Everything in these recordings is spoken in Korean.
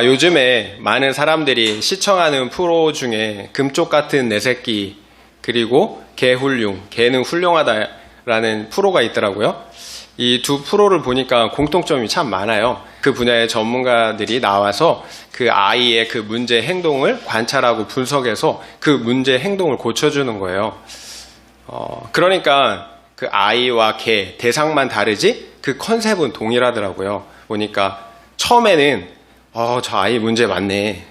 요즘에 많은 사람들이 시청하는 프로 중에 금쪽 같은 내 새끼 그리고 개훌륭, 개는 훌륭하다라는 프로가 있더라고요. 이 두 프로를 보니까 공통점이 참 많아요. 그 분야의 전문가들이 나와서 그 아이의 그 문제 행동을 관찰하고 분석해서 그 문제 행동을 고쳐주는 거예요. 그러니까 그 아이와 개, 대상만 다르지 그 컨셉은 동일하더라고요. 보니까 처음에는 저 아이 문제 많네.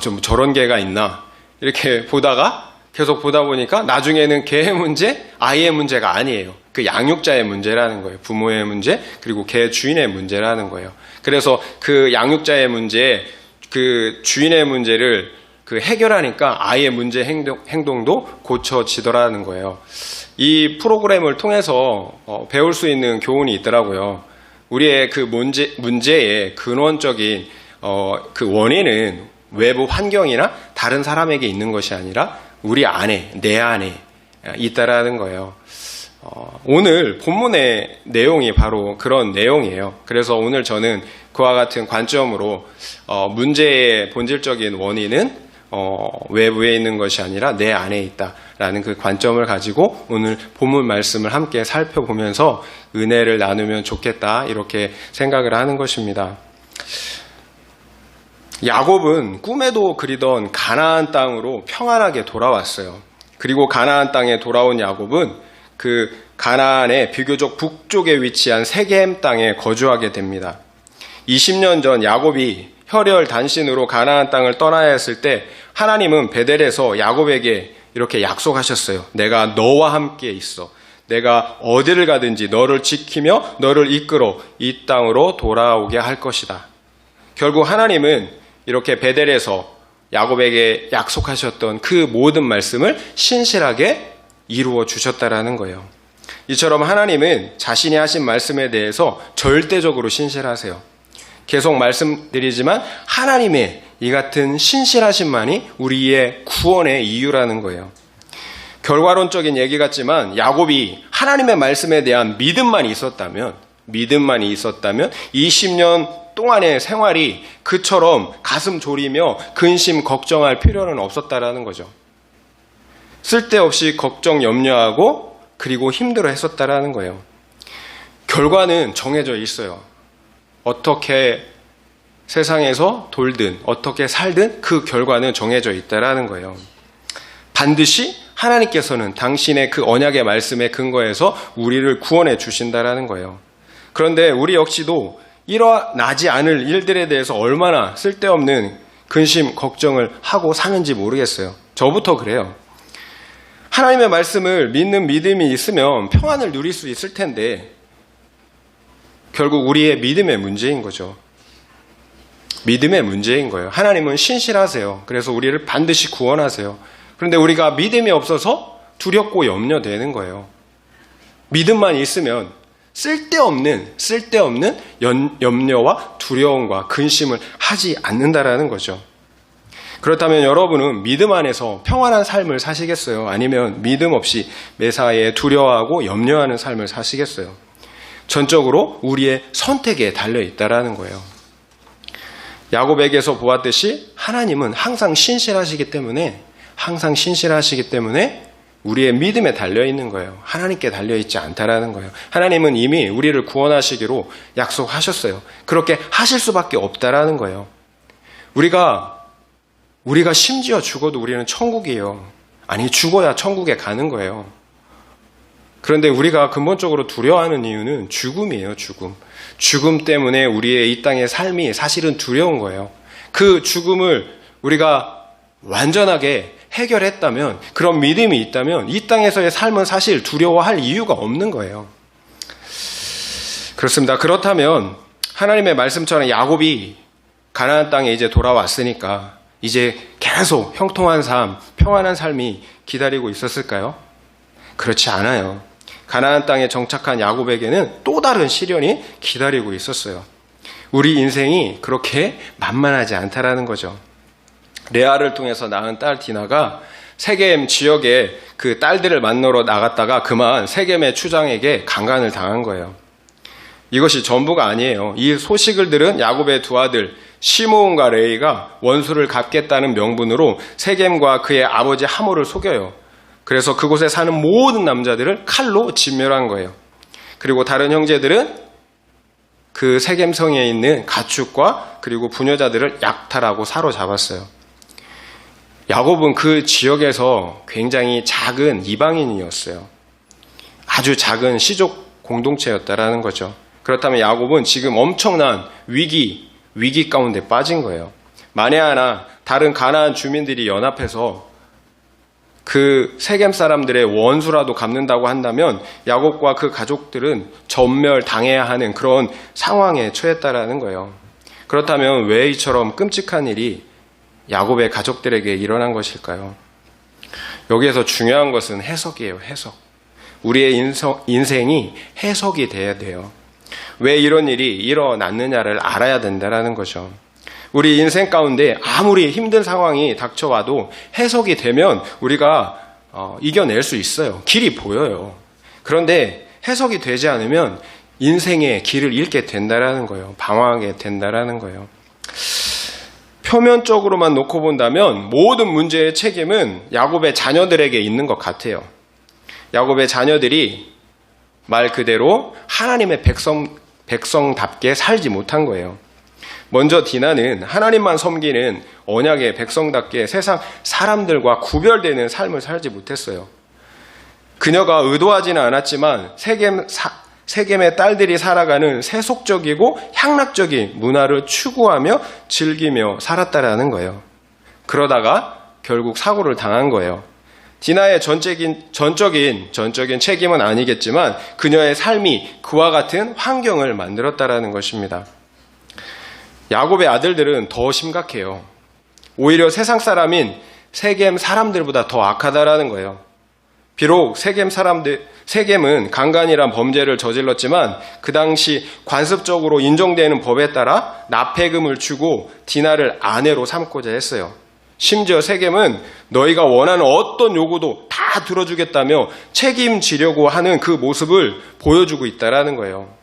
좀 저런 개가 있나. 이렇게 보다가 계속 보다 보니까 나중에는 개의 문제, 아이의 문제가 아니에요. 그 양육자의 문제라는 거예요. 부모의 문제, 그리고 개 주인의 문제라는 거예요. 그래서 그 양육자의 문제, 그 주인의 문제를 그 해결하니까 아이의 문제 행동도 고쳐지더라는 거예요. 이 프로그램을 통해서 배울 수 있는 교훈이 있더라고요. 우리의 그 문제의 근원적인 그 원인은 외부 환경이나 다른 사람에게 있는 것이 아니라 우리 안에, 내 안에 있다라는 거예요. 오늘 본문의 내용이 바로 그런 내용이에요. 그래서 오늘 저는 그와 같은 관점으로 문제의 본질적인 원인은 외부에 있는 것이 아니라 내 안에 있다라는 그 관점을 가지고 오늘 본문 말씀을 함께 살펴보면서 은혜를 나누면 좋겠다 이렇게 생각을 하는 것입니다. 야곱은 꿈에도 그리던 가나안 땅으로 평안하게 돌아왔어요. 그리고 가나안 땅에 돌아온 야곱은 그 가나안의 비교적 북쪽에 위치한 세겜 땅에 거주하게 됩니다. 20년 전 야곱이 혈혈 단신으로 가나안 땅을 떠나야 했을 때 하나님은 베델에서 야곱에게 이렇게 약속하셨어요. 내가 너와 함께 있어. 내가 어디를 가든지 너를 지키며 너를 이끌어 이 땅으로 돌아오게 할 것이다. 결국 하나님은 이렇게 베델에서 야곱에게 약속하셨던 그 모든 말씀을 신실하게 이루어 주셨다라는 거예요. 이처럼 하나님은 자신이 하신 말씀에 대해서 절대적으로 신실하세요. 계속 말씀드리지만 하나님의 이 같은 신실하심만이 우리의 구원의 이유라는 거예요. 결과론적인 얘기 같지만 야곱이 하나님의 말씀에 대한 믿음만 있었다면 20년 동안의 생활이 그처럼 가슴 졸이며 근심 걱정할 필요는 없었다라는 거죠. 쓸데없이 걱정 염려하고 그리고 힘들어 했었다라는 거예요. 결과는 정해져 있어요. 어떻게 세상에서 돌든 어떻게 살든 그 결과는 정해져 있다라는 거예요. 반드시 하나님께서는 당신의 그 언약의 말씀에 근거해서 우리를 구원해 주신다라는 거예요. 그런데 우리 역시도 일어나지 않을 일들에 대해서 얼마나 쓸데없는 근심, 걱정을 하고 사는지 모르겠어요. 저부터 그래요. 하나님의 말씀을 믿는 믿음이 있으면 평안을 누릴 수 있을 텐데 결국 우리의 믿음의 문제인 거죠. 믿음의 문제인 거예요. 하나님은 신실하세요. 그래서 우리를 반드시 구원하세요. 그런데 우리가 믿음이 없어서 두렵고 염려되는 거예요. 믿음만 있으면 쓸데없는 염려와 두려움과 근심을 하지 않는다라는 거죠. 그렇다면 여러분은 믿음 안에서 평안한 삶을 사시겠어요? 아니면 믿음 없이 매사에 두려워하고 염려하는 삶을 사시겠어요? 전적으로 우리의 선택에 달려 있다라는 거예요. 야곱에게서 보았듯이 하나님은 항상 신실하시기 때문에 우리의 믿음에 달려있는 거예요. 하나님께 달려있지 않다라는 거예요. 하나님은 이미 우리를 구원하시기로 약속하셨어요. 그렇게 하실 수밖에 없다라는 거예요. 우리가 심지어 죽어도 우리는 천국이에요. 아니 죽어야 천국에 가는 거예요. 그런데 우리가 근본적으로 두려워하는 이유는 죽음이에요. 죽음 때문에 우리의 이 땅의 삶이 사실은 두려운 거예요. 그 죽음을 우리가 완전하게 해결했다면, 그런 믿음이 있다면 이 땅에서의 삶은 사실 두려워할 이유가 없는 거예요. 그렇습니다. 그렇다면 하나님의 말씀처럼 야곱이 가나안 땅에 이제 돌아왔으니까 이제 계속 형통한 삶, 평안한 삶이 기다리고 있었을까요? 그렇지 않아요. 가나안 땅에 정착한 야곱에게는 또 다른 시련이 기다리고 있었어요. 우리 인생이 그렇게 만만하지 않다라는 거죠. 레아를 통해서 낳은 딸 디나가 세겜 지역에 그 딸들을 만나러 나갔다가 그만 세겜의 추장에게 강간을 당한 거예요. 이것이 전부가 아니에요. 이 소식을 들은 야곱의 두 아들 시므온과 레이가 원수를 갚겠다는 명분으로 세겜과 그의 아버지 하몰을 속여요. 그래서 그곳에 사는 모든 남자들을 칼로 진멸한 거예요. 그리고 다른 형제들은 그 세겜성에 있는 가축과 그리고 부녀자들을 약탈하고 사로잡았어요. 야곱은 그 지역에서 굉장히 작은 이방인이었어요. 아주 작은 시족 공동체였다라는 거죠. 그렇다면 야곱은 지금 엄청난 위기 가운데 빠진 거예요. 만에 하나 다른 가나안 주민들이 연합해서 그 세겜 사람들의 원수라도 갚는다고 한다면 야곱과 그 가족들은 전멸당해야 하는 그런 상황에 처했다라는 거예요. 그렇다면 왜 이처럼 끔찍한 일이 야곱의 가족들에게 일어난 것일까요? 여기에서 중요한 것은 해석이에요. 해석. 우리의 인생이 해석이 돼야 돼요. 왜 이런 일이 일어났느냐를 알아야 된다는 거죠. 우리 인생 가운데 아무리 힘든 상황이 닥쳐와도 해석이 되면 우리가 이겨낼 수 있어요. 길이 보여요. 그런데 해석이 되지 않으면 인생의 길을 잃게 된다는 거예요. 방황하게 된다는 거예요. 표면적으로만 놓고 본다면 모든 문제의 책임은 야곱의 자녀들에게 있는 것 같아요. 야곱의 자녀들이 말 그대로 하나님의 백성답게 살지 못한 거예요. 먼저 디나는 하나님만 섬기는 언약의 백성답게 세상 사람들과 구별되는 삶을 살지 못했어요. 그녀가 의도하지는 않았지만 세겜의 딸들이 살아가는 세속적이고 향락적인 문화를 추구하며 즐기며 살았다라는 거예요. 그러다가 결국 사고를 당한 거예요. 디나의 전적인 책임은 아니겠지만 그녀의 삶이 그와 같은 환경을 만들었다라는 것입니다. 야곱의 아들들은 더 심각해요. 오히려 세상 사람인 세겜 사람들보다 더 악하다라는 거예요. 비록 세겜은 강간이란 범죄를 저질렀지만 그 당시 관습적으로 인정되는 법에 따라 납폐금을 주고 디나를 아내로 삼고자 했어요. 심지어 세겜은 너희가 원하는 어떤 요구도 다 들어주겠다며 책임지려고 하는 그 모습을 보여주고 있다라는 거예요.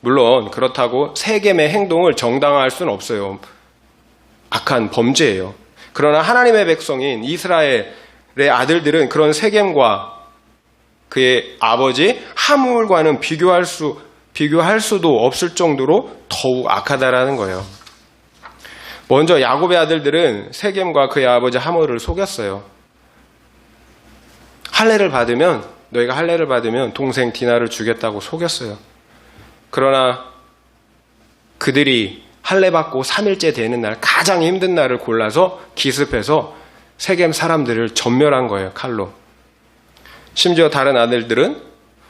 물론 그렇다고 세겜의 행동을 정당화할 수는 없어요. 악한 범죄예요. 그러나 하나님의 백성인 이스라엘의 아들들은 그런 세겜과 그의 아버지 하물과는 비교할 수도 없을 정도로 더욱 악하다라는 거예요. 먼저 야곱의 아들들은 세겜과 그의 아버지 하물을 속였어요. 너희가 할례를 받으면 동생 디나를 주겠다고 속였어요. 그러나 그들이 할례 받고 3일째 되는 날, 가장 힘든 날을 골라서 기습해서 세겜 사람들을 전멸한 거예요, 칼로. 심지어 다른 아들들은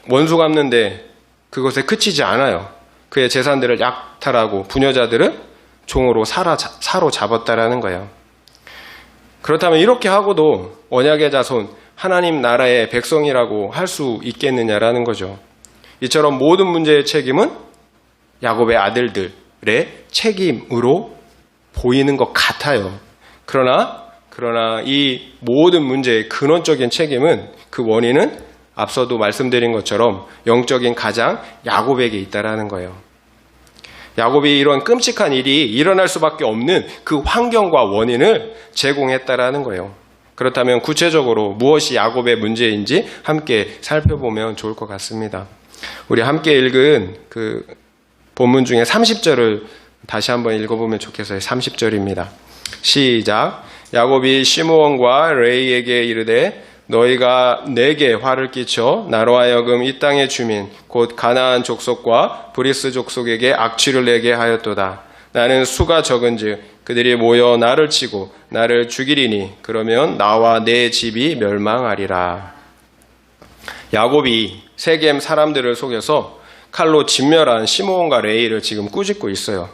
원수 갚는데 그것에 그치지 않아요. 그의 재산들을 약탈하고 부녀자들을 종으로 사로잡았다라는 거예요. 그렇다면 이렇게 하고도 언약의 자손, 하나님 나라의 백성이라고 할 수 있겠느냐라는 거죠. 이처럼 모든 문제의 책임은 야곱의 아들들의 책임으로 보이는 것 같아요. 그러나 이 모든 문제의 근원적인 책임은, 그 원인은 앞서도 말씀드린 것처럼 영적인 가장 야곱에게 있다라는 거예요. 야곱이 이런 끔찍한 일이 일어날 수밖에 없는 그 환경과 원인을 제공했다라는 거예요. 그렇다면 구체적으로 무엇이 야곱의 문제인지 함께 살펴보면 좋을 것 같습니다. 우리 함께 읽은 그 본문 중에 30절을 다시 한번 읽어보면 좋겠어요. 30절입니다. 시작. 야곱이 시므온과 레이에게 이르되 너희가 내게 화를 끼쳐 나로 하여금 이 땅의 주민 곧 가나안 족속과 브리스 족속에게 악취를 내게 하였도다. 나는 수가 적은즉 그들이 모여 나를 치고 나를 죽이리니 그러면 나와 내 집이 멸망하리라. 야곱이 세겜 사람들을 속여서 칼로 진멸한 시므온과 레이를 지금 꾸짖고 있어요.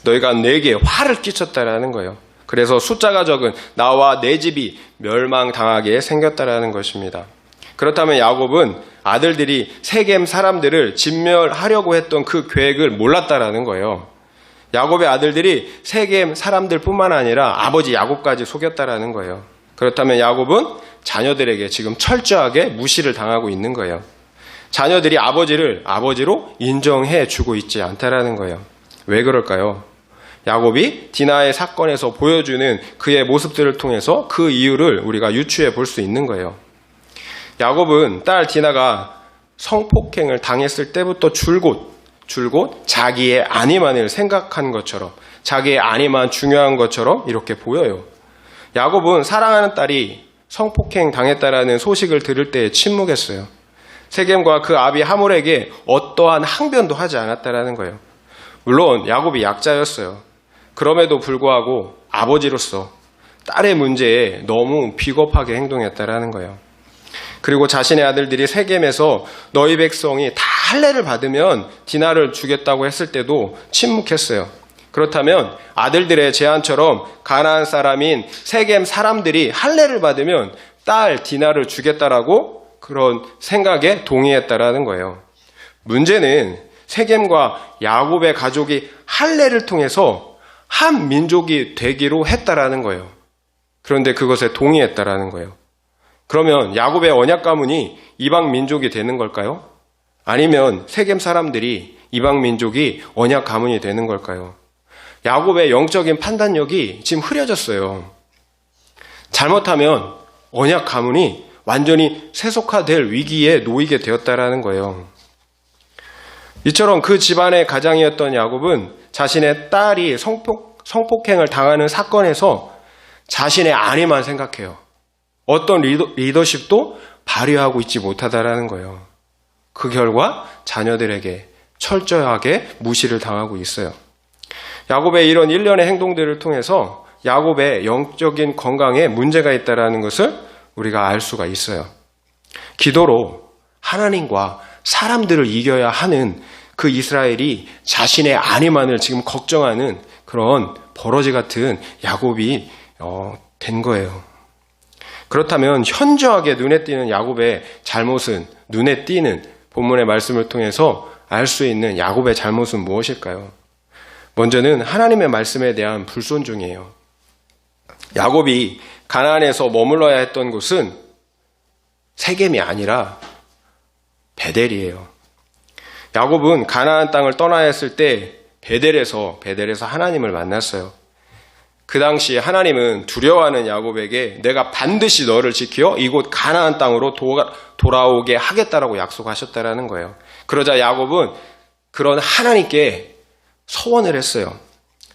너희가 내게 화를 끼쳤다라는 거예요. 그래서 숫자가 적은 나와 내 집이 멸망당하게 생겼다라는 것입니다. 그렇다면 야곱은 아들들이 세겜 사람들을 진멸하려고 했던 그 계획을 몰랐다라는 거예요. 야곱의 아들들이 세겜 사람들뿐만 아니라 아버지 야곱까지 속였다라는 거예요. 그렇다면 야곱은 자녀들에게 지금 철저하게 무시를 당하고 있는 거예요. 자녀들이 아버지를 아버지로 인정해 주고 있지 않다라는 거예요. 왜 그럴까요? 야곱이 디나의 사건에서 보여주는 그의 모습들을 통해서 그 이유를 우리가 유추해 볼 수 있는 거예요. 야곱은 딸 디나가 성폭행을 당했을 때부터 줄곧 자기의 아내만을 생각한 것처럼, 자기의 아내만 중요한 것처럼 이렇게 보여요. 야곱은 사랑하는 딸이 성폭행 당했다라는 소식을 들을 때 침묵했어요. 세겜과 그 아비 하몰에게 어떠한 항변도 하지 않았다라는 거예요. 물론 야곱이 약자였어요. 그럼에도 불구하고 아버지로서 딸의 문제에 너무 비겁하게 행동했다라는 거예요. 그리고 자신의 아들들이 세겜에서 너희 백성이 다 할례를 받으면 디나를 주겠다고 했을 때도 침묵했어요. 그렇다면 아들들의 제안처럼 가나안 사람인 세겜 사람들이 할례를 받으면 딸 디나를 주겠다라고 그런 생각에 동의했다라는 거예요. 문제는 세겜과 야곱의 가족이 할례를 통해서 한 민족이 되기로 했다라는 거예요. 그런데 그것에 동의했다라는 거예요. 그러면 야곱의 언약 가문이 이방 민족이 되는 걸까요? 아니면 세겜 사람들이 이방 민족이 언약 가문이 되는 걸까요? 야곱의 영적인 판단력이 지금 흐려졌어요. 잘못하면 언약 가문이 완전히 세속화될 위기에 놓이게 되었다라는 거예요. 이처럼 그 집안의 가장이었던 야곱은 자신의 딸이 성폭행을 당하는 사건에서 자신의 아내만 생각해요. 어떤 리더십도 발휘하고 있지 못하다라는 거예요. 그 결과 자녀들에게 철저하게 무시를 당하고 있어요. 야곱의 이런 일련의 행동들을 통해서 야곱의 영적인 건강에 문제가 있다는 것을 우리가 알 수가 있어요. 기도로 하나님과 사람들을 이겨야 하는 그 이스라엘이 자신의 아내만을 지금 걱정하는 그런 버러지 같은 야곱이 된 거예요. 그렇다면 현저하게 눈에 띄는 야곱의 잘못은, 눈에 띄는 본문의 말씀을 통해서 알 수 있는 야곱의 잘못은 무엇일까요? 먼저는 하나님의 말씀에 대한 불순종이에요. 야곱이 가나안에서 머물러야 했던 곳은 세겜이 아니라 베델이에요. 야곱은 가나안 땅을 떠나야 했을 때 베델에서 하나님을 만났어요. 그 당시 하나님은 두려워하는 야곱에게 내가 반드시 너를 지켜 이곳 가나안 땅으로 돌아오게 하겠다라고 약속하셨다라는 거예요. 그러자 야곱은 그런 하나님께 서원을 했어요.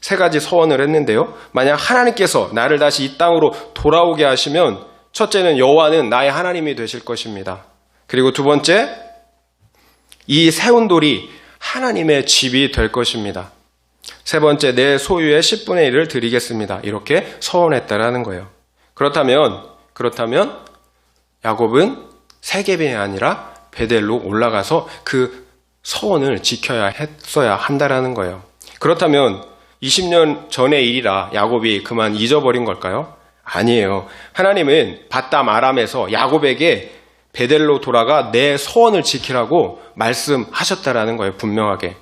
3가지 서원을 했는데요. 만약 하나님께서 나를 다시 이 땅으로 돌아오게 하시면 첫째는 여호와는 나의 하나님이 되실 것입니다. 그리고 2번째, 이 세운 돌이 하나님의 집이 될 것입니다. 3번째, 내 소유의 10분의 1을 드리겠습니다. 이렇게 서원했다라는 거예요. 그렇다면 야곱은 세겜이 아니라 베델로 올라가서 그 서원을 지켜야 했어야 한다라는 거예요. 그렇다면 20년 전의 일이라 야곱이 그만 잊어버린 걸까요? 아니에요. 하나님은 밧담 아람에서 야곱에게 베델로 돌아가 내 서원을 지키라고 말씀하셨다라는 거예요. 분명하게.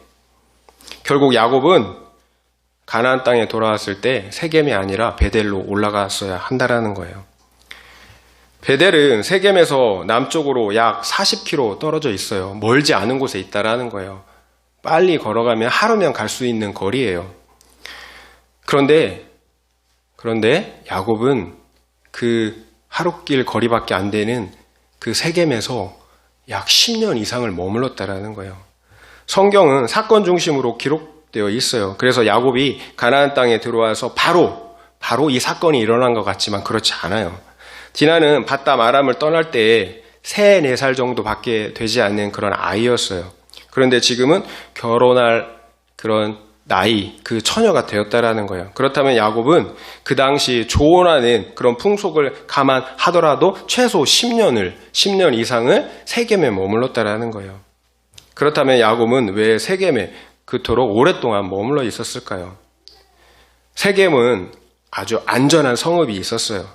결국 야곱은 가나안 땅에 돌아왔을 때 세겜이 아니라 베델로 올라갔어야 한다라는 거예요. 베델은 세겜에서 남쪽으로 약 40km 떨어져 있어요. 멀지 않은 곳에 있다라는 거예요. 빨리 걸어가면 하루면 갈 수 있는 거리예요. 그런데 야곱은 그 하루길 거리밖에 안 되는 그 세겜에서 약 10년 이상을 머물렀다라는 거예요. 성경은 사건 중심으로 기록되어 있어요. 그래서 야곱이 가나안 땅에 들어와서 바로 이 사건이 일어난 것 같지만 그렇지 않아요. 디나는 밧담 아람을 떠날 때에 3-4살 정도밖에 되지 않는 그런 아이였어요. 그런데 지금은 결혼할 그런 나이, 그 처녀가 되었다라는 거예요. 그렇다면 야곱은 그 당시 조언하는 그런 풍속을 감안하더라도 최소 10년 이상을 세겜에 머물렀다라는 거예요. 그렇다면 야곱은 왜 세겜에 그토록 오랫동안 머물러 있었을까요? 세겜은 아주 안전한 성읍이 있었어요.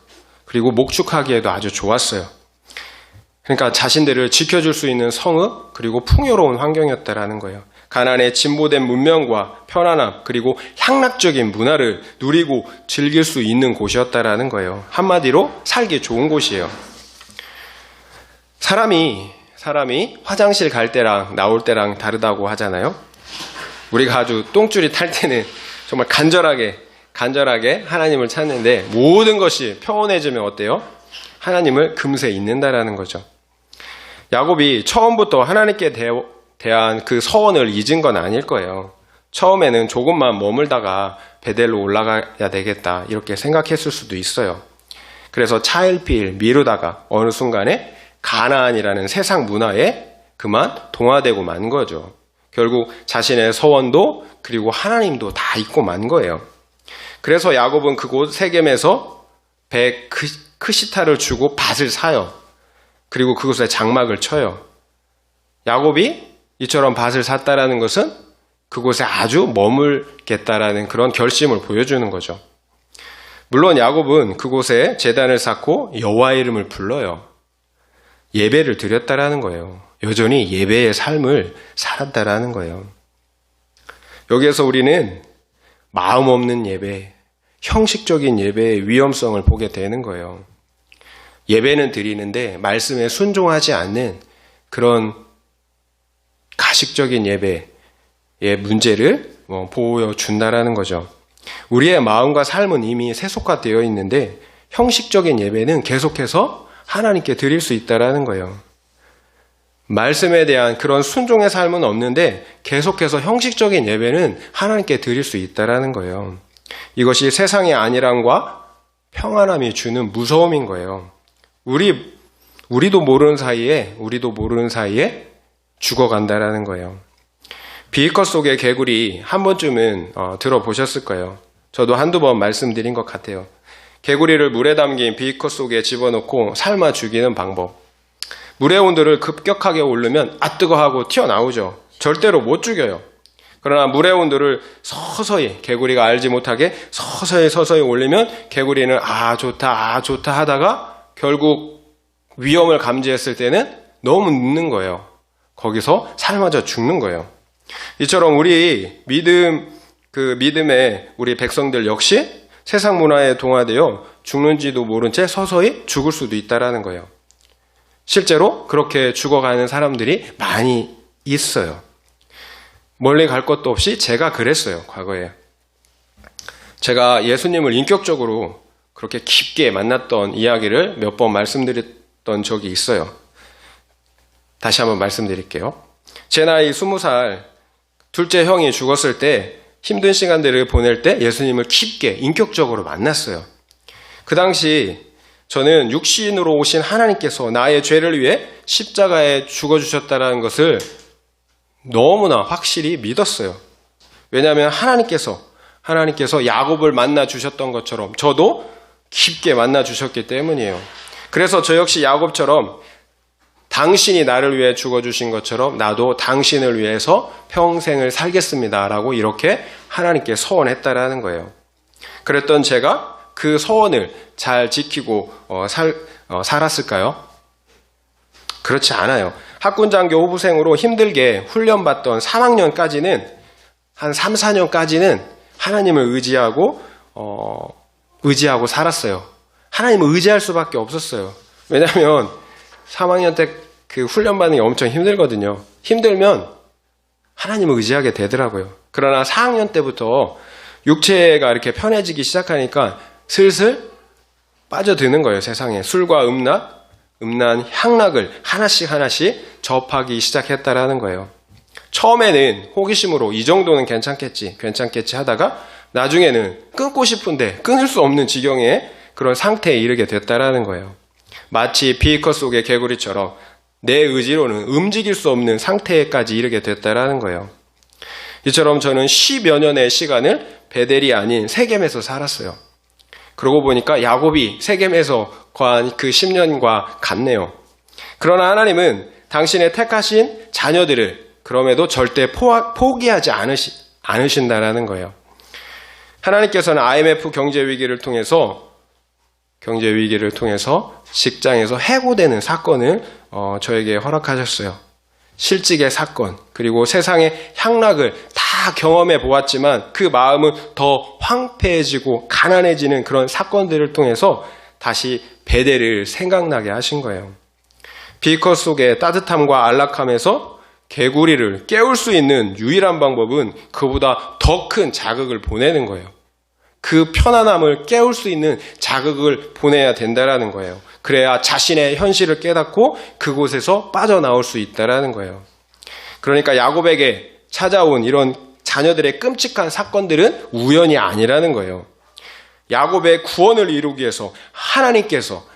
그리고 목축하기에도 아주 좋았어요. 그러니까 자신들을 지켜줄 수 있는 성읍, 그리고 풍요로운 환경이었다라는 거예요. 가나안의 진보된 문명과 편안함, 그리고 향락적인 문화를 누리고 즐길 수 있는 곳이었다라는 거예요. 한마디로 살기 좋은 곳이에요. 사람이 화장실 갈 때랑 나올 때랑 다르다고 하잖아요. 우리가 아주 똥줄이 탈 때는 정말 간절하게 하나님을 찾는데 모든 것이 평온해지면 어때요? 하나님을 금세 잊는다라는 거죠. 야곱이 처음부터 하나님께 대한 그 서원을 잊은 건 아닐 거예요. 처음에는 조금만 머물다가 베델로 올라가야 되겠다 이렇게 생각했을 수도 있어요. 그래서 차일피일 미루다가 어느 순간에 가나안이라는 세상 문화에 그만 동화되고 만 거죠. 결국 자신의 서원도 그리고 하나님도 다 잊고 만 거예요. 그래서 야곱은 그곳 세겜에서 배 크시타를 주고 밭을 사요. 그리고 그곳에 장막을 쳐요. 야곱이 이처럼 밭을 샀다라는 것은 그곳에 아주 머물겠다라는 그런 결심을 보여주는 거죠. 물론 야곱은 그곳에 제단을 쌓고 여호와의 이름을 불러요. 예배를 드렸다라는 거예요. 여전히 예배의 삶을 살았다라는 거예요. 여기에서 우리는 마음 없는 예배, 형식적인 예배의 위험성을 보게 되는 거예요. 예배는 드리는데 말씀에 순종하지 않는 그런 가식적인 예배의 문제를 보여준다라는 거죠. 우리의 마음과 삶은 이미 세속화되어 있는데 형식적인 예배는 계속해서 하나님께 드릴 수 있다라는 거예요. 말씀에 대한 그런 순종의 삶은 없는데 계속해서 형식적인 예배는 하나님께 드릴 수 있다라는 거예요. 이것이 세상의 안일함과 평안함이 주는 무서움인 거예요. 우리도 모르는 사이에 죽어간다라는 거예요. 비위컷 속의 개구리 한 번쯤은 들어보셨을 거예요. 저도 한두 번 말씀드린 것 같아요. 개구리를 물에 담긴 비위컷 속에 집어넣고 삶아 죽이는 방법. 물의 온도를 급격하게 오르면 뜨거 하고 튀어나오죠. 절대로 못 죽여요. 그러나 물의 온도를 서서히 개구리가 알지 못하게 서서히 올리면 개구리는 좋다 하다가 결국 위험을 감지했을 때는 너무 늦는 거예요. 거기서 삶아져 죽는 거예요. 이처럼 우리 믿음의 우리 백성들 역시 세상 문화에 동화되어 죽는지도 모른 채 서서히 죽을 수도 있다라는 거예요. 실제로 그렇게 죽어가는 사람들이 많이 있어요. 멀리 갈 것도 없이 제가 그랬어요, 과거에. 제가 예수님을 인격적으로 그렇게 깊게 만났던 이야기를 몇 번 말씀드렸던 적이 있어요. 다시 한번 말씀드릴게요. 제 나이 20살, 둘째 형이 죽었을 때 힘든 시간들을 보낼 때 예수님을 깊게 인격적으로 만났어요. 그 당시 저는 육신으로 오신 하나님께서 나의 죄를 위해 십자가에 죽어주셨다는 것을 너무나 확실히 믿었어요. 왜냐하면 하나님께서 야곱을 만나 주셨던 것처럼 저도 깊게 만나 주셨기 때문이에요. 그래서 저 역시 야곱처럼 당신이 나를 위해 죽어주신 것처럼 나도 당신을 위해서 평생을 살겠습니다라고 이렇게 하나님께 서원했다라는 거예요. 그랬던 제가 그 서원을 잘 지키고 살았을까요? 그렇지 않아요. 학군장교 호부생으로 힘들게 훈련받던 3학년까지는 한 3, 4년까지는 하나님을 의지하고 살았어요. 하나님을 의지할 수밖에 없었어요. 왜냐하면 3학년 때 그 훈련받는 게 엄청 힘들거든요. 힘들면 하나님을 의지하게 되더라고요. 그러나 4학년 때부터 육체가 이렇게 편해지기 시작하니까 슬슬 빠져드는 거예요, 세상에. 술과 음란, 향락을 하나씩 접하기 시작했다라는 거예요. 처음에는 호기심으로 이 정도는 괜찮겠지 하다가 나중에는 끊고 싶은데 끊을 수 없는 지경의 그런 상태에 이르게 됐다라는 거예요. 마치 비위컷 속의 개구리처럼 내 의지로는 움직일 수 없는 상태까지 이르게 됐다라는 거예요. 이처럼 저는 10여 년의 시간을 베델이 아닌 세겜에서 살았어요. 그러고 보니까 야곱이 세겜에서 거한 그 10년과 같네요. 그러나 하나님은 당신의 택하신 자녀들을 그럼에도 절대 포기하지 않으신다라는 거예요. 하나님께서는 IMF 경제 위기를 통해서 직장에서 해고되는 사건을 저에게 허락하셨어요. 실직의 사건, 그리고 세상의 향락을 다 경험해 보았지만 그 마음은 더 황폐해지고 가난해지는 그런 사건들을 통해서 다시 베델을 생각나게 하신 거예요. 비위컷 속의 따뜻함과 안락함에서 개구리를 깨울 수 있는 유일한 방법은 그보다 더 큰 자극을 보내는 거예요. 그 편안함을 깨울 수 있는 자극을 보내야 된다라는 거예요. 그래야 자신의 현실을 깨닫고 그곳에서 빠져나올 수 있다라는 거예요. 그러니까 야곱에게 찾아온 이런 자녀들의 끔찍한 사건들은 우연이 아니라는 거예요. 야곱의 구원을 이루기 위해서 하나님께서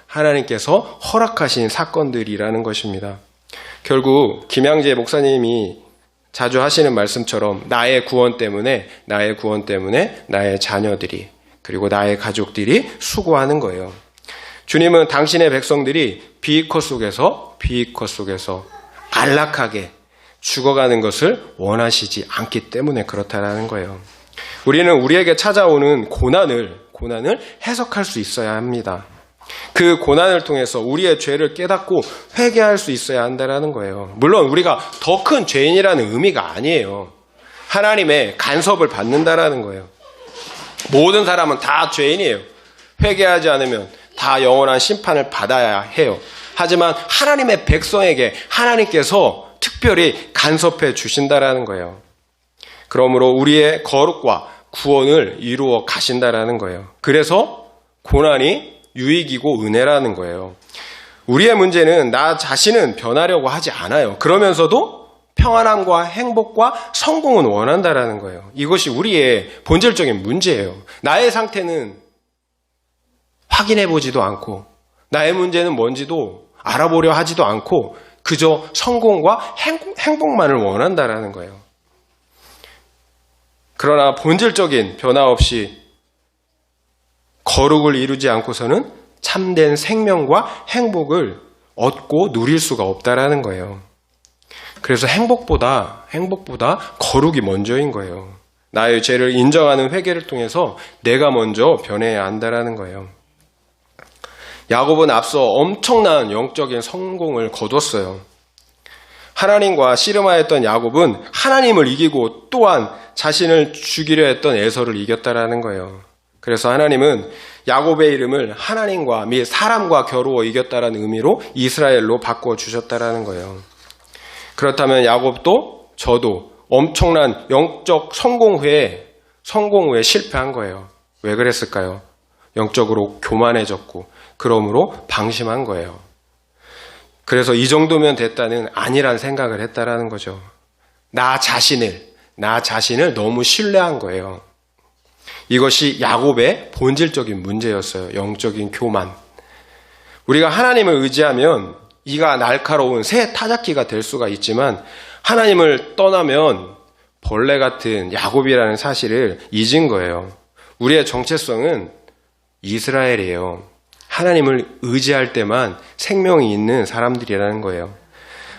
허락하신 사건들이라는 것입니다. 결국 김양재 목사님이 자주 하시는 말씀처럼 나의 구원 때문에 나의 자녀들이 그리고 나의 가족들이 수고하는 거예요. 주님은 당신의 백성들이 비위컷 속에서 안락하게 죽어가는 것을 원하시지 않기 때문에 그렇다라는 거예요. 우리는 우리에게 찾아오는 고난을 해석할 수 있어야 합니다. 그 고난을 통해서 우리의 죄를 깨닫고 회개할 수 있어야 한다는 거예요. 물론 우리가 더 큰 죄인이라는 의미가 아니에요. 하나님의 간섭을 받는다라는 거예요. 모든 사람은 다 죄인이에요. 회개하지 않으면 다 영원한 심판을 받아야 해요. 하지만 하나님의 백성에게 하나님께서 특별히 간섭해 주신다라는 거예요. 그러므로 우리의 거룩과 구원을 이루어 가신다라는 거예요. 그래서 고난이 유익이고 은혜라는 거예요. 우리의 문제는 나 자신은 변하려고 하지 않아요. 그러면서도 평안함과 행복과 성공은 원한다라는 거예요. 이것이 우리의 본질적인 문제예요. 나의 상태는 확인해보지도 않고 나의 문제는 뭔지도 알아보려 하지도 않고 그저 성공과 행복만을 원한다라는 거예요. 그러나 본질적인 변화 없이 거룩을 이루지 않고서는 참된 생명과 행복을 얻고 누릴 수가 없다라는 거예요. 그래서 행복보다 거룩이 먼저인 거예요. 나의 죄를 인정하는 회개를 통해서 내가 먼저 변해야 한다라는 거예요. 야곱은 앞서 엄청난 영적인 성공을 거뒀어요. 하나님과 씨름하였던 야곱은 하나님을 이기고 또한 자신을 죽이려 했던 에서를 이겼다라는 거예요. 그래서 하나님은 야곱의 이름을 하나님과 및 사람과 겨루어 이겼다라는 의미로 이스라엘로 바꿔주셨다라는 거예요. 그렇다면 야곱도 저도 엄청난 영적 성공 후에 실패한 거예요. 왜 그랬을까요? 영적으로 교만해졌고 그러므로 방심한 거예요. 그래서 이 정도면 됐다는 아니란 생각을 했다라는 거죠. 나 자신을 너무 신뢰한 거예요. 이것이 야곱의 본질적인 문제였어요. 영적인 교만. 우리가 하나님을 의지하면 이가 날카로운 새 타작기가 될 수가 있지만 하나님을 떠나면 벌레 같은 야곱이라는 사실을 잊은 거예요. 우리의 정체성은 이스라엘이에요. 하나님을 의지할 때만 생명이 있는 사람들이라는 거예요.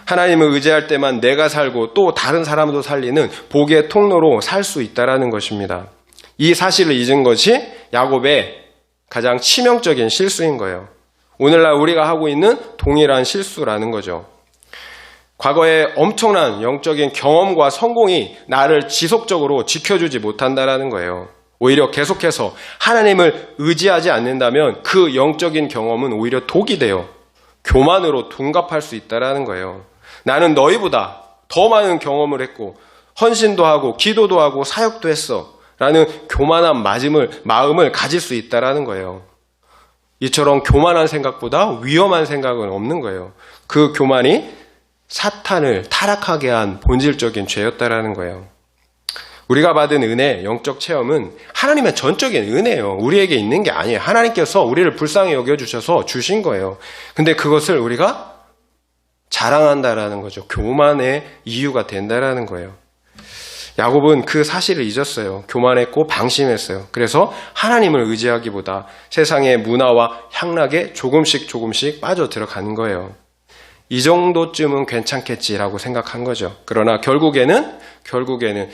하나님을 의지할 때만 내가 살고 또 다른 사람도 살리는 복의 통로로 살 수 있다는 것입니다. 이 사실을 잊은 것이 야곱의 가장 치명적인 실수인 거예요. 오늘날 우리가 하고 있는 동일한 실수라는 거죠. 과거에 엄청난 영적인 경험과 성공이 나를 지속적으로 지켜주지 못한다는 거예요. 오히려 계속해서 하나님을 의지하지 않는다면 그 영적인 경험은 오히려 독이 돼요. 교만으로 둔갑할 수 있다는 거예요. 나는 너희보다 더 많은 경험을 했고 헌신도 하고 기도도 하고 사역도 했어 라는 교만한 마음을 가질 수 있다는 거예요. 이처럼 교만한 생각보다 위험한 생각은 없는 거예요. 그 교만이 사탄을 타락하게 한 본질적인 죄였다라는 거예요. 우리가 받은 은혜, 영적 체험은 하나님의 전적인 은혜예요. 우리에게 있는 게 아니에요. 하나님께서 우리를 불쌍히 여겨주셔서 주신 거예요. 근데 그것을 우리가 자랑한다라는 거죠. 교만의 이유가 된다라는 거예요. 야곱은 그 사실을 잊었어요. 교만했고 방심했어요. 그래서 하나님을 의지하기보다 세상의 문화와 향락에 조금씩 빠져들어간 거예요. 이 정도쯤은 괜찮겠지라고 생각한 거죠. 그러나 결국에는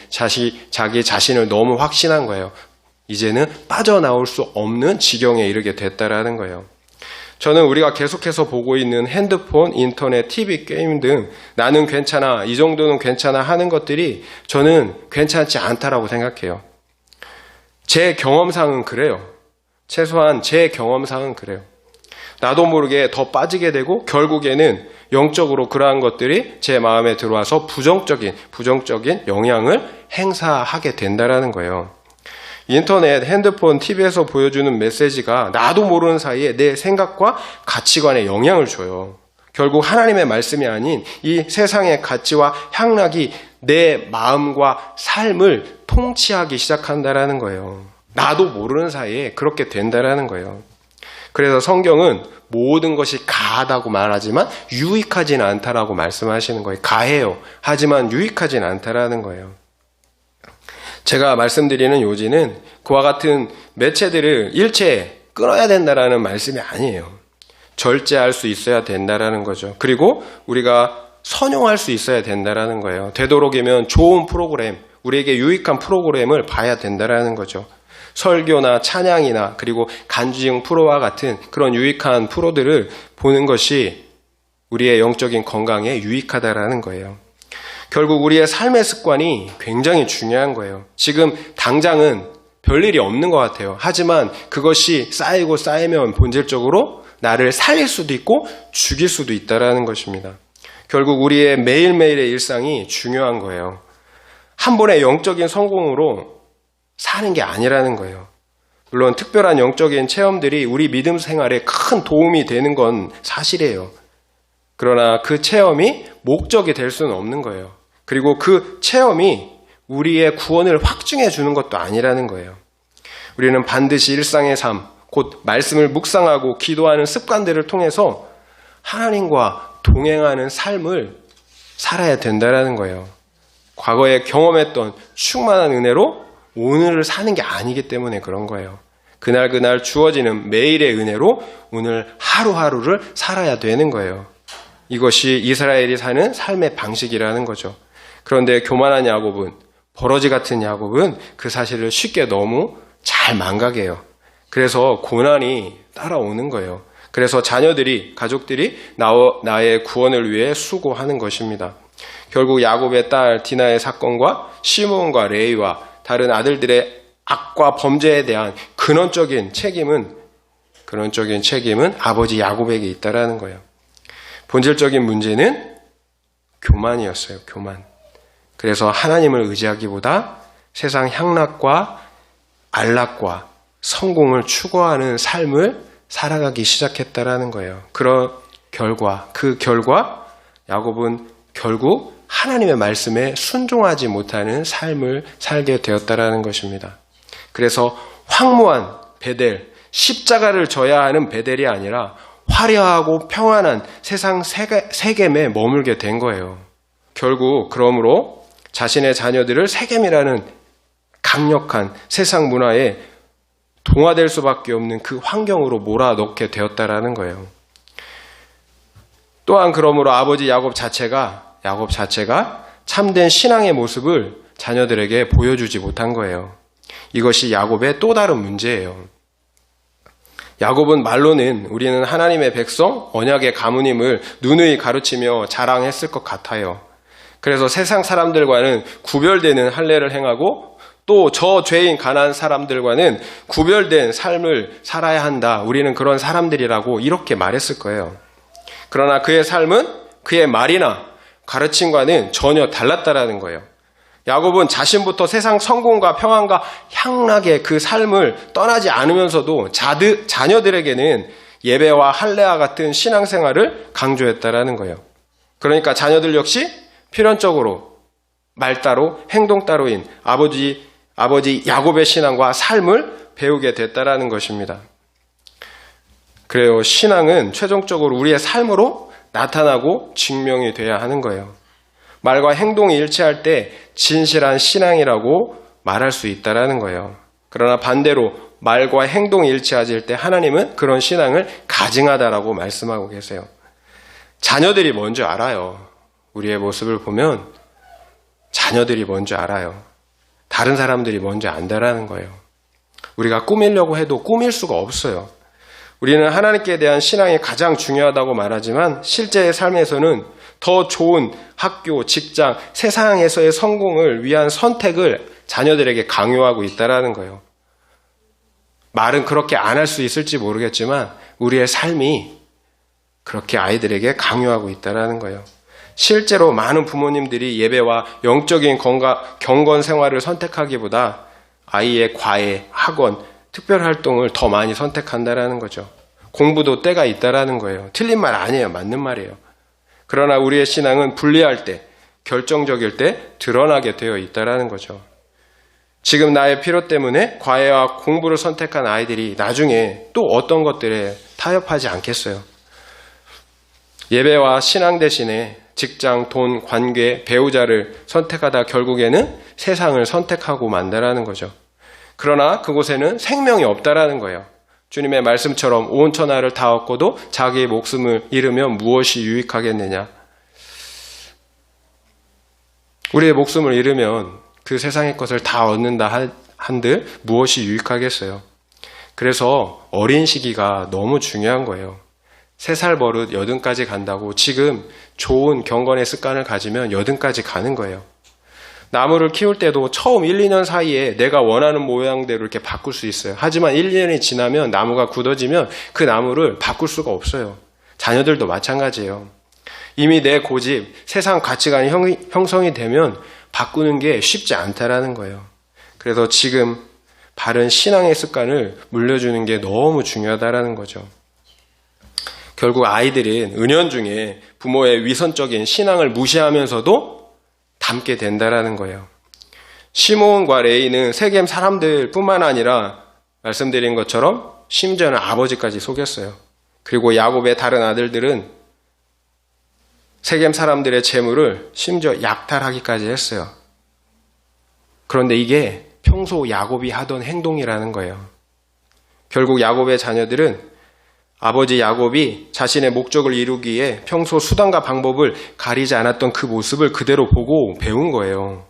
자기 자신을 너무 확신한 거예요. 이제는 빠져나올 수 없는 지경에 이르게 됐다라는 거예요. 저는 우리가 계속해서 보고 있는 핸드폰, 인터넷, TV, 게임 등 나는 괜찮아, 이 정도는 괜찮아 하는 것들이 저는 괜찮지 않다라고 생각해요. 제 경험상은 그래요. 최소한 제 경험상은 그래요. 나도 모르게 더 빠지게 되고 결국에는 영적으로 그러한 것들이 제 마음에 들어와서 부정적인 영향을 행사하게 된다라는 거예요. 인터넷, 핸드폰, TV에서 보여주는 메시지가 나도 모르는 사이에 내 생각과 가치관에 영향을 줘요. 결국 하나님의 말씀이 아닌 이 세상의 가치와 향락이 내 마음과 삶을 통치하기 시작한다라는 거예요. 나도 모르는 사이에 그렇게 된다라는 거예요. 그래서 성경은 모든 것이 가하다고 말하지만 유익하지는 않다라고 말씀하시는 거예요. 가해요. 하지만 유익하지는 않다라는 거예요. 제가 말씀드리는 요지는 그와 같은 매체들을 일체 끊어야 된다라는 말씀이 아니에요. 절제할 수 있어야 된다라는 거죠. 그리고 우리가 선용할 수 있어야 된다라는 거예요. 되도록이면 좋은 프로그램, 우리에게 유익한 프로그램을 봐야 된다라는 거죠. 설교나 찬양이나 그리고 간주형 프로와 같은 그런 유익한 프로들을 보는 것이 우리의 영적인 건강에 유익하다라는 거예요. 결국 우리의 삶의 습관이 굉장히 중요한 거예요. 지금 당장은 별일이 없는 것 같아요. 하지만 그것이 쌓이고 쌓이면 본질적으로 나를 살릴 수도 있고 죽일 수도 있다라는 것입니다. 결국 우리의 매일매일의 일상이 중요한 거예요. 한 번의 영적인 성공으로 사는 게 아니라는 거예요. 물론 특별한 영적인 체험들이 우리 믿음 생활에 큰 도움이 되는 건 사실이에요. 그러나 그 체험이 목적이 될 수는 없는 거예요. 그리고 그 체험이 우리의 구원을 확증해 주는 것도 아니라는 거예요. 우리는 반드시 일상의 삶, 곧 말씀을 묵상하고 기도하는 습관들을 통해서 하나님과 동행하는 삶을 살아야 된다는 거예요. 과거에 경험했던 충만한 은혜로 오늘을 사는 게 아니기 때문에 그런 거예요. 그날 주어지는 매일의 은혜로 오늘 하루하루를 살아야 되는 거예요. 이것이 이스라엘이 사는 삶의 방식이라는 거죠. 그런데 교만한 야곱은, 버러지 같은 야곱은 그 사실을 쉽게 너무 잘 망각해요. 그래서 고난이 따라오는 거예요. 그래서 자녀들이, 가족들이 나의 구원을 위해 수고하는 것입니다. 결국 야곱의 딸 디나의 사건과 시므온과 레위와 다른 아들들의 악과 범죄에 대한 근원적인 책임은 아버지 야곱에게 있다라는 거예요. 본질적인 문제는 교만이었어요. 교만. 그래서 하나님을 의지하기보다 세상 향락과 안락과 성공을 추구하는 삶을 살아가기 시작했다라는 거예요. 그 결과 야곱은 결국 하나님의 말씀에 순종하지 못하는 삶을 살게 되었다라는 것입니다. 그래서 황무한 베델, 십자가를 져야 하는 베델이 아니라 화려하고 평안한 세상 세겜에 머물게 된 거예요. 결국 그러므로 자신의 자녀들을 세겜이라는 강력한 세상 문화에 동화될 수밖에 없는 그 환경으로 몰아넣게 되었다라는 거예요. 또한 그러므로 아버지 야곱 자체가 참된 신앙의 모습을 자녀들에게 보여주지 못한 거예요. 이것이 야곱의 또 다른 문제예요. 야곱은 말로는 우리는 하나님의 백성, 언약의 가문임을 누누이 가르치며 자랑했을 것 같아요. 그래서 세상 사람들과는 구별되는 할례를 행하고 또 저 죄인 가난한 사람들과는 구별된 삶을 살아야 한다. 우리는 그런 사람들이라고 이렇게 말했을 거예요. 그러나 그의 삶은 그의 말이나 가르침과는 전혀 달랐다라는 거예요. 야곱은 자신부터 세상 성공과 평안과 향락의 그 삶을 떠나지 않으면서도 자녀들에게는 예배와 할례와 같은 신앙생활을 강조했다라는 거예요. 그러니까 자녀들 역시 필연적으로 말 따로 행동 따로인 아버지 야곱의 신앙과 삶을 배우게 됐다라는 것입니다. 그래요. 신앙은 최종적으로 우리의 삶으로 나타나고 증명이 돼야 하는 거예요. 말과 행동이 일치할 때 진실한 신앙이라고 말할 수 있다라는 거예요. 그러나 반대로 말과 행동이 일치하질 때 하나님은 그런 신앙을 가증하다라고 말씀하고 계세요. 자녀들이 뭔지 알아요. 우리의 모습을 보면 자녀들이 뭔지 알아요. 다른 사람들이 뭔지 안다라는 거예요. 우리가 꾸미려고 해도 꾸밀 수가 없어요. 우리는 하나님께 대한 신앙이 가장 중요하다고 말하지만 실제의 삶에서는 더 좋은 학교, 직장, 세상에서의 성공을 위한 선택을 자녀들에게 강요하고 있다라는 거예요. 말은 그렇게 안 할 수 있을지 모르겠지만 우리의 삶이 그렇게 아이들에게 강요하고 있다는 거예요. 실제로 많은 부모님들이 예배와 영적인 경건 생활을 선택하기보다 아이의 과외, 학원, 특별활동을 더 많이 선택한다는 거죠. 공부도 때가 있다는 거예요. 틀린 말 아니에요. 맞는 말이에요. 그러나 우리의 신앙은 분리할 때, 결정적일 때 드러나게 되어 있다는 거죠. 지금 나의 필요 때문에 과외와 공부를 선택한 아이들이 나중에 또 어떤 것들에 타협하지 않겠어요. 예배와 신앙 대신에 직장, 돈, 관계, 배우자를 선택하다 결국에는 세상을 선택하고 만다라는 거죠. 그러나 그곳에는 생명이 없다라는 거예요. 주님의 말씀처럼 온 천하를 다 얻고도 자기의 목숨을 잃으면 무엇이 유익하겠느냐. 우리의 목숨을 잃으면 그 세상의 것을 다 얻는다 한들 무엇이 유익하겠어요. 그래서 어린 시기가 너무 중요한 거예요. 3살 버릇 80까지 간다고 지금 좋은 경건의 습관을 가지면 80까지 가는 거예요. 나무를 키울 때도 처음 1, 2년 사이에 내가 원하는 모양대로 이렇게 바꿀 수 있어요. 하지만 1, 2년이 지나면 나무가 굳어지면 그 나무를 바꿀 수가 없어요. 자녀들도 마찬가지예요. 이미 내 고집, 세상 가치관이 형성이 되면 바꾸는 게 쉽지 않다라는 거예요. 그래서 지금 바른 신앙의 습관을 물려주는 게 너무 중요하다라는 거죠. 결국 아이들은 은연중에 부모의 위선적인 신앙을 무시하면서도 닮게 된다라는 거예요. 시몬과 레위는 세겜 사람들 뿐만 아니라 말씀드린 것처럼 심지어는 아버지까지 속였어요. 그리고 야곱의 다른 아들들은 세겜 사람들의 재물을 심지어 약탈하기까지 했어요. 그런데 이게 평소 야곱이 하던 행동이라는 거예요. 결국 야곱의 자녀들은 아버지 야곱이 자신의 목적을 이루기에 평소 수단과 방법을 가리지 않았던 그 모습을 그대로 보고 배운 거예요.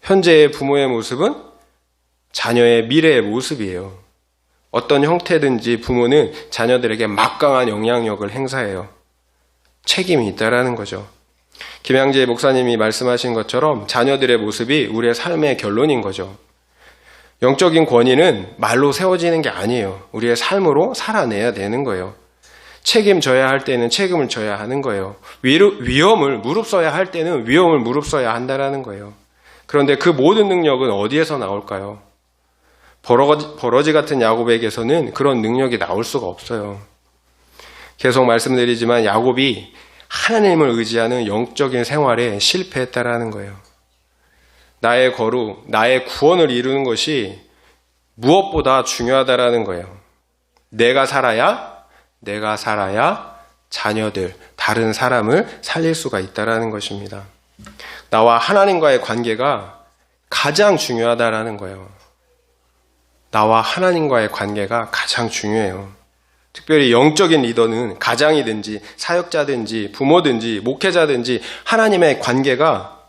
현재의 부모의 모습은 자녀의 미래의 모습이에요. 어떤 형태든지 부모는 자녀들에게 막강한 영향력을 행사해요. 책임이 있다라는 거죠. 김양재 목사님이 말씀하신 것처럼 자녀들의 모습이 우리의 삶의 결론인 거죠. 영적인 권위는 말로 세워지는 게 아니에요. 우리의 삶으로 살아내야 되는 거예요. 책임져야 할 때는 책임을 져야 하는 거예요. 위험을 무릅써야 할 때는 위험을 무릅써야 한다는 거예요. 그런데 그 모든 능력은 어디에서 나올까요? 버러지 같은 야곱에게서는 그런 능력이 나올 수가 없어요. 계속 말씀드리지만 야곱이 하나님을 의지하는 영적인 생활에 실패했다라는 거예요. 나의 거룩, 나의 구원을 이루는 것이 무엇보다 중요하다라는 거예요. 내가 살아야 자녀들, 다른 사람을 살릴 수가 있다라는 것입니다. 나와 하나님과의 관계가 가장 중요하다라는 거예요. 나와 하나님과의 관계가 가장 중요해요. 특별히 영적인 리더는 가장이든지 사역자든지 부모든지 목회자든지 하나님의 관계가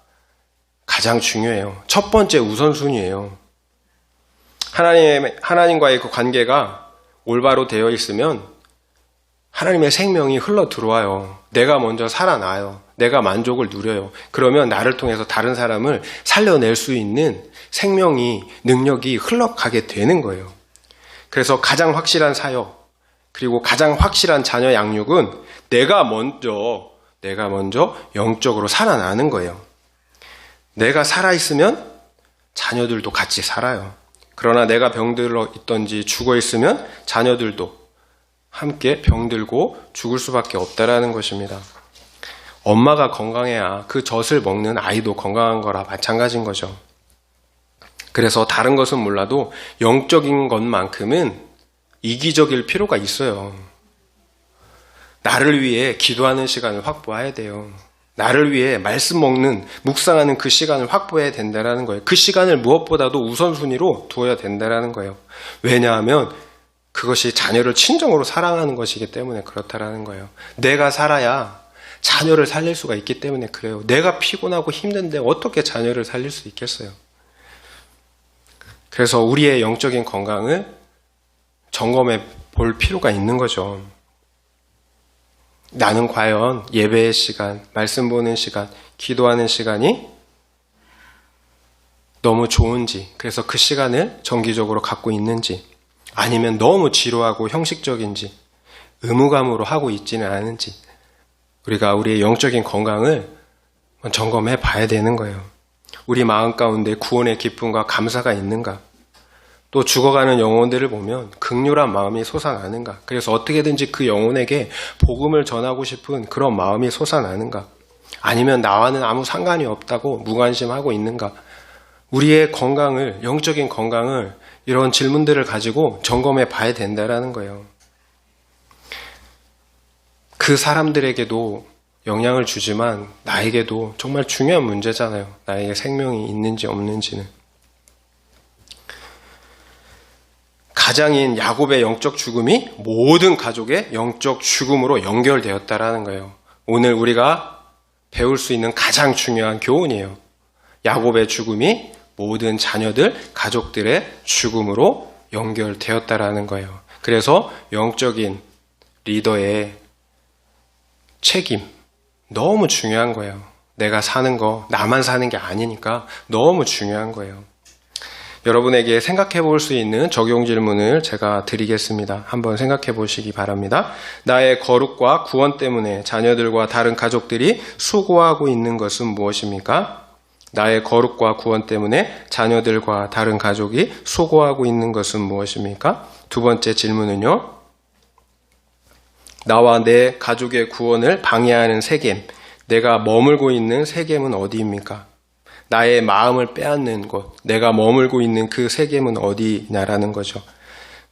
가장 중요해요. 첫 번째 우선순위예요. 하나님과의 그 관계가 올바로 되어 있으면 하나님의 생명이 흘러 들어와요. 내가 먼저 살아나요. 내가 만족을 누려요. 그러면 나를 통해서 다른 사람을 살려낼 수 있는 생명이, 능력이 흘러가게 되는 거예요. 그래서 가장 확실한 사역, 그리고 가장 확실한 자녀 양육은 내가 먼저 영적으로 살아나는 거예요. 내가 살아있으면 자녀들도 같이 살아요. 그러나 내가 병들어 있던지 죽어 있으면 자녀들도 함께 병들고 죽을 수밖에 없다라는 것입니다. 엄마가 건강해야 그 젖을 먹는 아이도 건강한 거라 마찬가지인 거죠. 그래서 다른 것은 몰라도 영적인 것만큼은 이기적일 필요가 있어요. 나를 위해 기도하는 시간을 확보해야 돼요. 나를 위해 말씀 먹는, 묵상하는 그 시간을 확보해야 된다는 거예요. 그 시간을 무엇보다도 우선순위로 두어야 된다는 거예요. 왜냐하면 그것이 자녀를 친정으로 사랑하는 것이기 때문에 그렇다라는 거예요. 내가 살아야 자녀를 살릴 수가 있기 때문에 그래요. 내가 피곤하고 힘든데 어떻게 자녀를 살릴 수 있겠어요? 그래서 우리의 영적인 건강을 점검해 볼 필요가 있는 거죠. 나는 과연 예배의 시간, 말씀 보는 시간, 기도하는 시간이 너무 좋은지, 그래서 그 시간을 정기적으로 갖고 있는지, 아니면 너무 지루하고 형식적인지, 의무감으로 하고 있지는 않은지 우리가 우리의 영적인 건강을 점검해 봐야 되는 거예요. 우리 마음 가운데 구원의 기쁨과 감사가 있는가? 또 죽어가는 영혼들을 보면 극률한 마음이 솟아나는가? 그래서 어떻게든지 그 영혼에게 복음을 전하고 싶은 그런 마음이 솟아나는가? 아니면 나와는 아무 상관이 없다고 무관심하고 있는가? 우리의 건강을, 영적인 건강을 이런 질문들을 가지고 점검해 봐야 된다는 거예요. 그 사람들에게도 영향을 주지만 나에게도 정말 중요한 문제잖아요. 나에게 생명이 있는지 없는지는. 가장인 야곱의 영적 죽음이 모든 가족의 영적 죽음으로 연결되었다라는 거예요. 오늘 우리가 배울 수 있는 가장 중요한 교훈이에요. 야곱의 죽음이 모든 자녀들, 가족들의 죽음으로 연결되었다라는 거예요. 그래서 영적인 리더의 책임, 너무 중요한 거예요. 내가 사는 거, 나만 사는 게 아니니까 너무 중요한 거예요. 여러분에게 생각해 볼 수 있는 적용 질문을 제가 드리겠습니다. 한번 생각해 보시기 바랍니다. 나의 거룩과 구원 때문에 자녀들과 다른 가족들이 수고하고 있는 것은 무엇입니까? 나의 거룩과 구원 때문에 자녀들과 다른 가족이 수고하고 있는 것은 무엇입니까? 두 번째 질문은요. 나와 내 가족의 구원을 방해하는 세겜, 내가 머물고 있는 세겜은 어디입니까? 나의 마음을 빼앗는 곳, 내가 머물고 있는 그 세겜은 어디냐라는 거죠.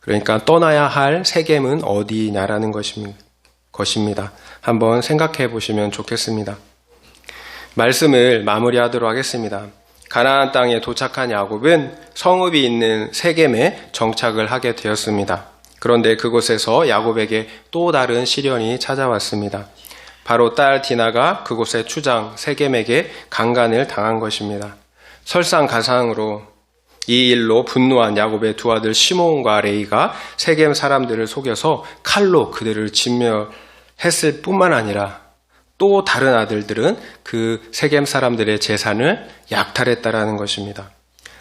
그러니까 떠나야 할 세겜은 어디냐라는 것입니다. 한번 생각해 보시면 좋겠습니다. 말씀을 마무리하도록 하겠습니다. 가나안 땅에 도착한 야곱은 성읍이 있는 세겜에 정착을 하게 되었습니다. 그런데 그곳에서 야곱에게 또 다른 시련이 찾아왔습니다. 바로 딸 디나가 그곳의 추장 세겜에게 강간을 당한 것입니다. 설상가상으로 이 일로 분노한 야곱의 두 아들 시므온과 레이가 세겜 사람들을 속여서 칼로 그들을 진멸했을 뿐만 아니라 또 다른 아들들은 그 세겜 사람들의 재산을 약탈했다라는 것입니다.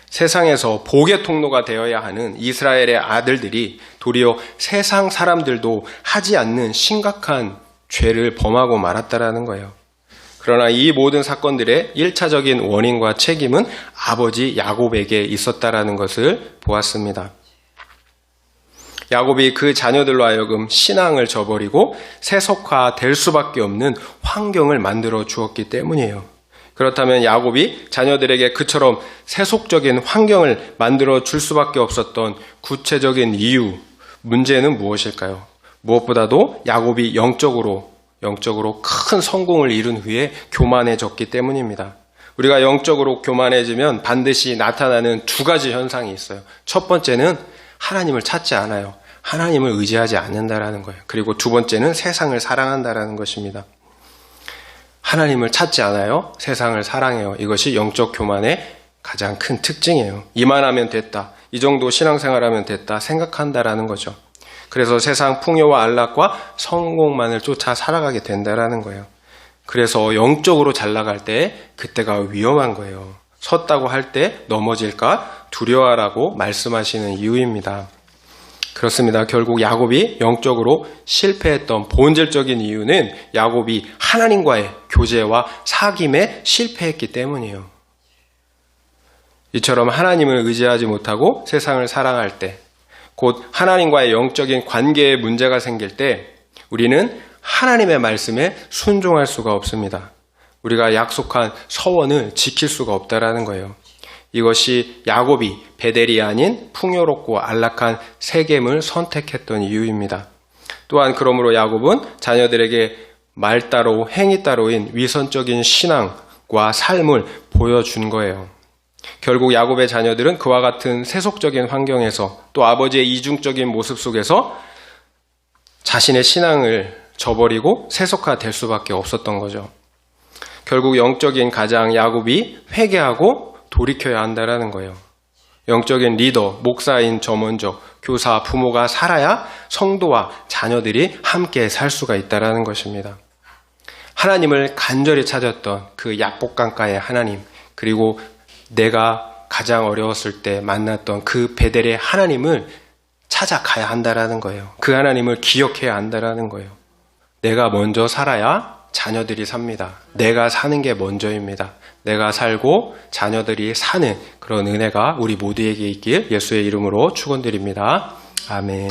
세상에서 복의 통로가 되어야 하는 이스라엘의 아들들이 도리어 세상 사람들도 하지 않는 심각한 죄를 범하고 말았다라는 거예요. 그러나 이 모든 사건들의 1차적인 원인과 책임은 아버지 야곱에게 있었다라는 것을 보았습니다. 야곱이 그 자녀들로 하여금 신앙을 저버리고 세속화될 수밖에 없는 환경을 만들어 주었기 때문이에요. 그렇다면 야곱이 자녀들에게 그처럼 세속적인 환경을 만들어 줄 수밖에 없었던 구체적인 이유, 문제는 무엇일까요? 무엇보다도 야곱이 영적으로 큰 성공을 이룬 후에 교만해졌기 때문입니다. 우리가 영적으로 교만해지면 반드시 나타나는 두 가지 현상이 있어요. 첫 번째는 하나님을 찾지 않아요. 하나님을 의지하지 않는다라는 거예요. 그리고 두 번째는 세상을 사랑한다라는 것입니다. 하나님을 찾지 않아요. 세상을 사랑해요. 이것이 영적 교만의 가장 큰 특징이에요. 이만하면 됐다. 이 정도 신앙생활하면 됐다 생각한다라는 거죠. 그래서 세상 풍요와 안락과 성공만을 쫓아 살아가게 된다라는 거예요. 그래서 영적으로 잘 나갈 때 그때가 위험한 거예요. 섰다고 할 때 넘어질까 두려워하라고 말씀하시는 이유입니다. 그렇습니다. 결국 야곱이 영적으로 실패했던 본질적인 이유는 야곱이 하나님과의 교제와 사귐에 실패했기 때문이에요. 이처럼 하나님을 의지하지 못하고 세상을 사랑할 때, 곧 하나님과의 영적인 관계에 문제가 생길 때 우리는 하나님의 말씀에 순종할 수가 없습니다. 우리가 약속한 서원을 지킬 수가 없다라는 거예요. 이것이 야곱이 베델이 아닌 풍요롭고 안락한 세겜을 선택했던 이유입니다. 또한 그러므로 야곱은 자녀들에게 말 따로 행위 따로인 위선적인 신앙과 삶을 보여준 거예요. 결국 야곱의 자녀들은 그와 같은 세속적인 환경에서 또 아버지의 이중적인 모습 속에서 자신의 신앙을 저버리고 세속화될 수밖에 없었던 거죠. 결국 영적인 가장 야곱이 회개하고 돌이켜야 한다는 거예요. 영적인 리더, 목사인 저 먼저, 교사, 부모가 살아야 성도와 자녀들이 함께 살 수가 있다는 것입니다. 하나님을 간절히 찾았던 그 약복강가의 하나님, 그리고 내가 가장 어려웠을 때 만났던 그 베델의 하나님을 찾아가야 한다라는 거예요. 그 하나님을 기억해야 한다라는 거예요. 내가 먼저 살아야 자녀들이 삽니다. 내가 사는 게 먼저입니다. 내가 살고 자녀들이 사는 그런 은혜가 우리 모두에게 있길 예수의 이름으로 축원드립니다. 아멘.